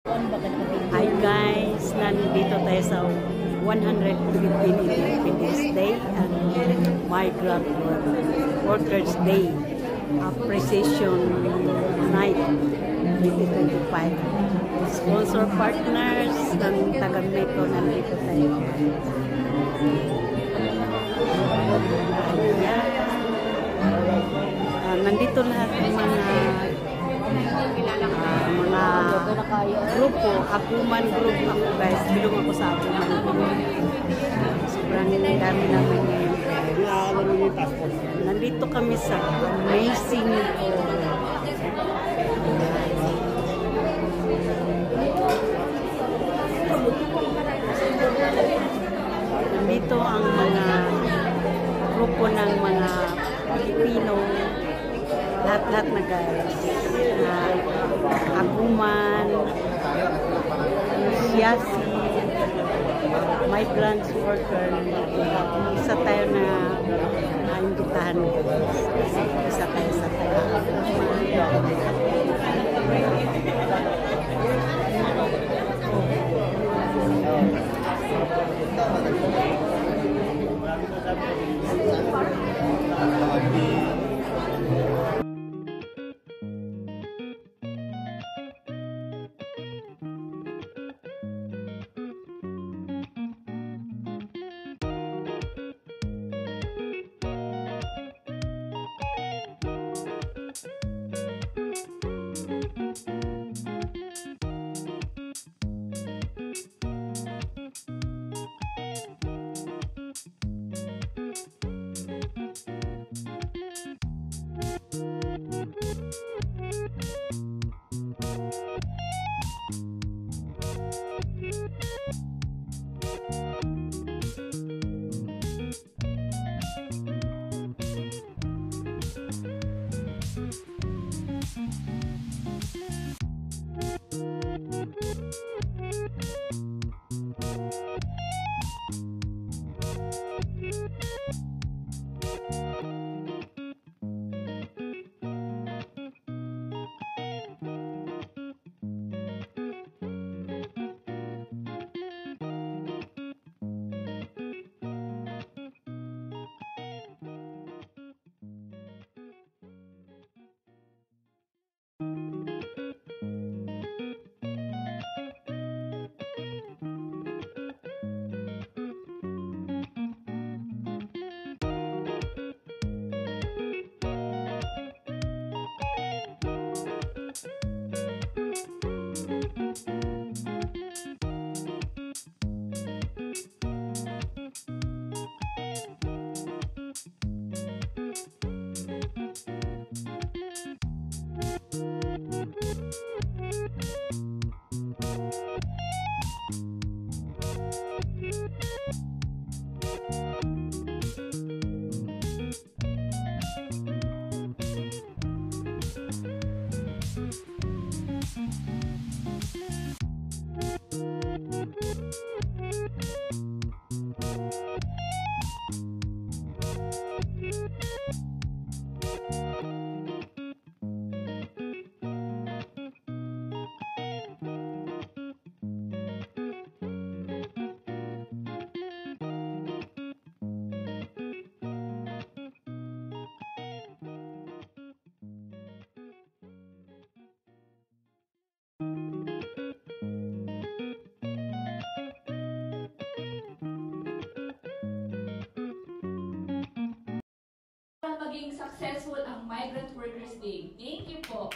Hi guys, nandito tayo sa 115 Independence Day and Migrant Workers Day Appreciation Night 2025. Sponsor partners ng taga-Meco, nandito tayo. Nandito lahat ng mga grupo, Akuman Group ako guys, bilong ako sa Akuman Group. Sobrang dami namin ngayon. Nandito kami sa amazing nandito ang mga grupo ng mga Pilipino, lahat-lahat na guys, Akuman, Siyasi, migrant worker, isa tayo na naimbitahan guys. Isa tayo sa maging successful ang Migrant Workers Day. Thank you po.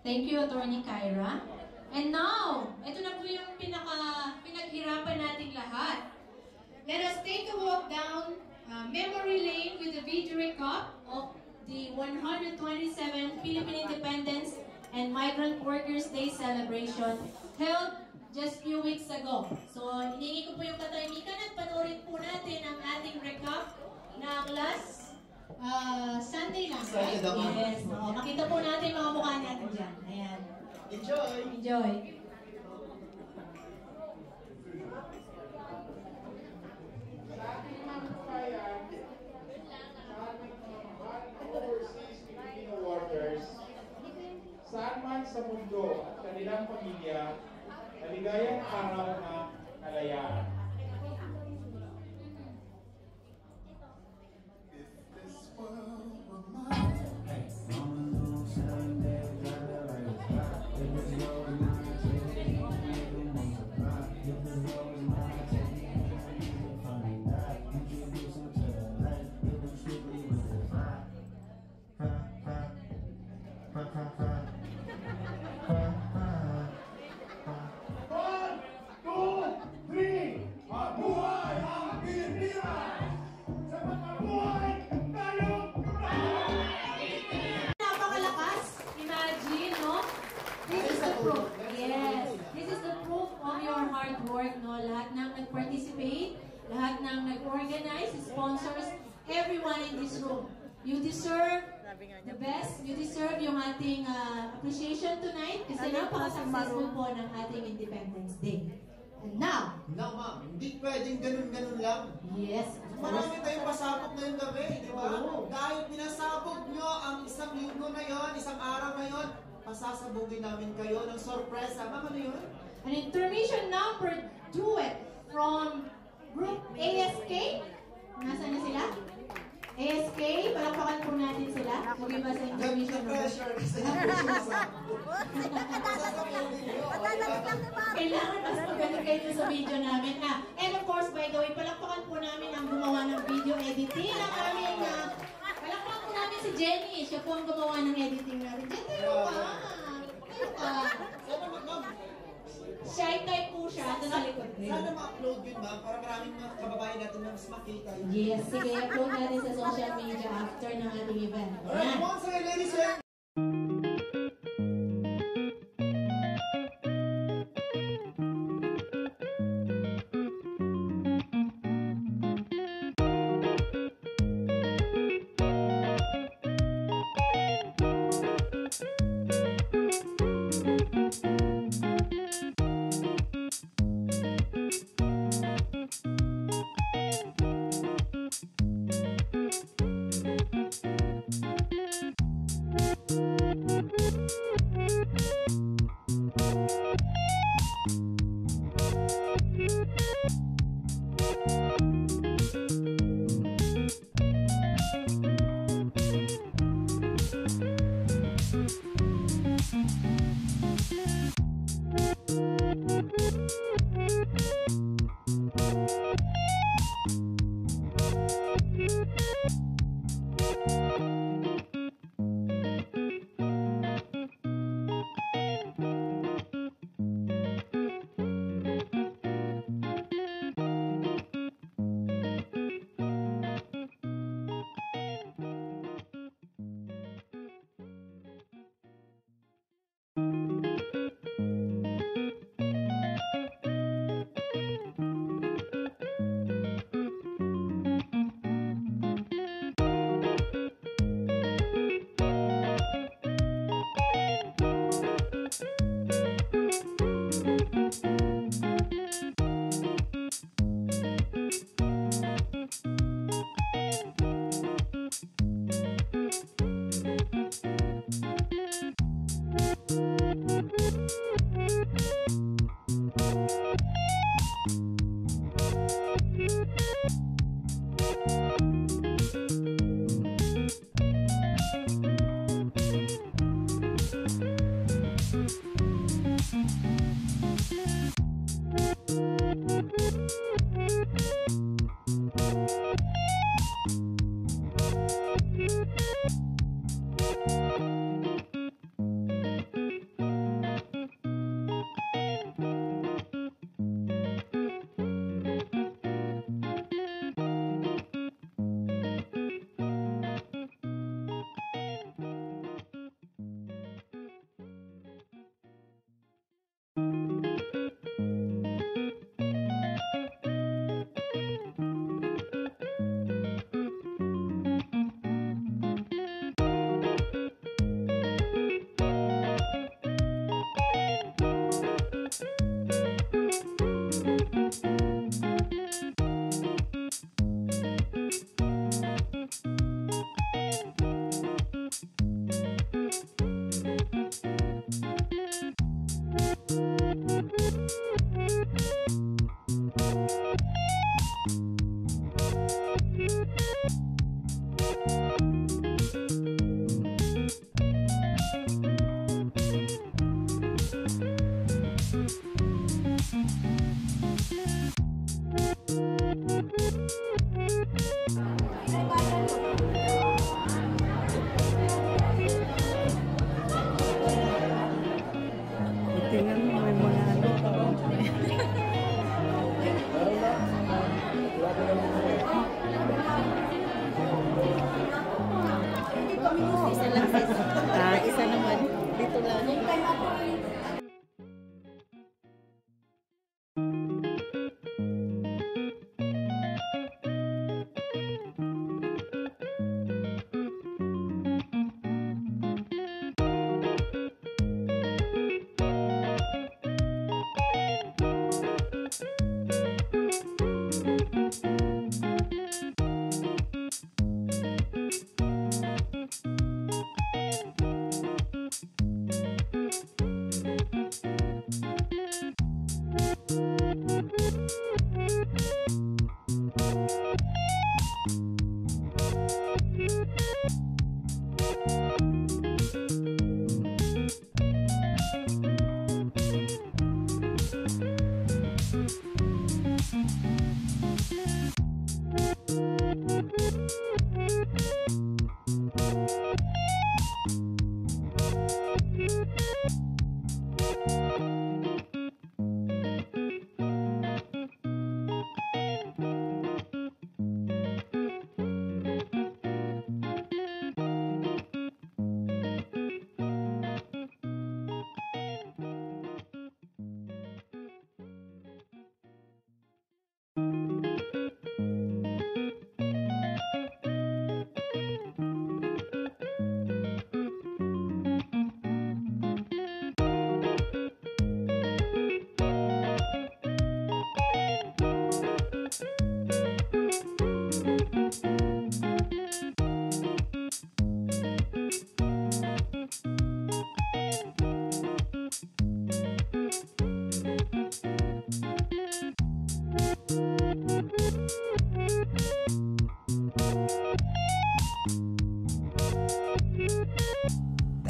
Thank you, Attorney Kyra. And now, ito na po yung pinaghirapan nating lahat. Let us take a walk down memory lane with the video recap of the 127th Philippine Independence and Migrant Workers Day celebration held just few weeks ago. So, hiningi ko po yung katahimikan at panoorin po natin ang ating recap na last Sunday lang, right? Yes. So, makita po natin mga mukha natin dyan. Ayan. Enjoy! Enjoy! mundo at kanilang pamilya maligayang araw na kalayaan. Napakalakas. Imagine, no? This is the proof. Yes. This is the proof of your hard work, no? Lahat ng nag-participate, lahat ng nag-organize, sponsors, everyone in this room. You deserve the best. You deserve yung ating appreciation tonight kasi napaka-successful po ng ating Independence Day. And now, Na ma'am, hindi pwedeng ganun-ganun lang. yes, Marami tayong pasabog ngayong gabi, di ba? Oo. Dahil pinasabog nyo ang isang linggo na yon, isang araw na yon, pasasabogin namin kayo ng sorpresa. Ma'am, ano yun? an intermission number duet from Group ASK. Nasaan na sila? ASK, palakpakan po natin sila. Mag-iba sa intermission number. Pressure kasi pasasabog. Pasasabogin nyo. Kailangan mas magaling kayo sa video namin. And of course, by the way, palakpakan po namin ang gumawa ng video editing ng aming palakpakan po namin si Jenny. Siya po ang gumawa ng editing natin. Jenny, tayo ka. Tayo ka. Sana ma'am, Shy type po siya. Ito sa likod. sana ma-upload yun ma'am para maraming mga kababayan natin na mas makita yun. Yes, sige, upload natin sa social media after ng ating event. Alright, Ayan. once again, ladies and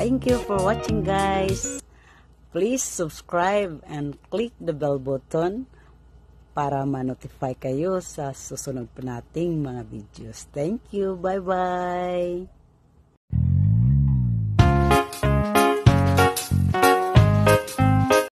Thank you for watching, guys. Please subscribe and click the bell button para ma-notify kayo sa susunod pa nating mga videos. Thank you. Bye-bye.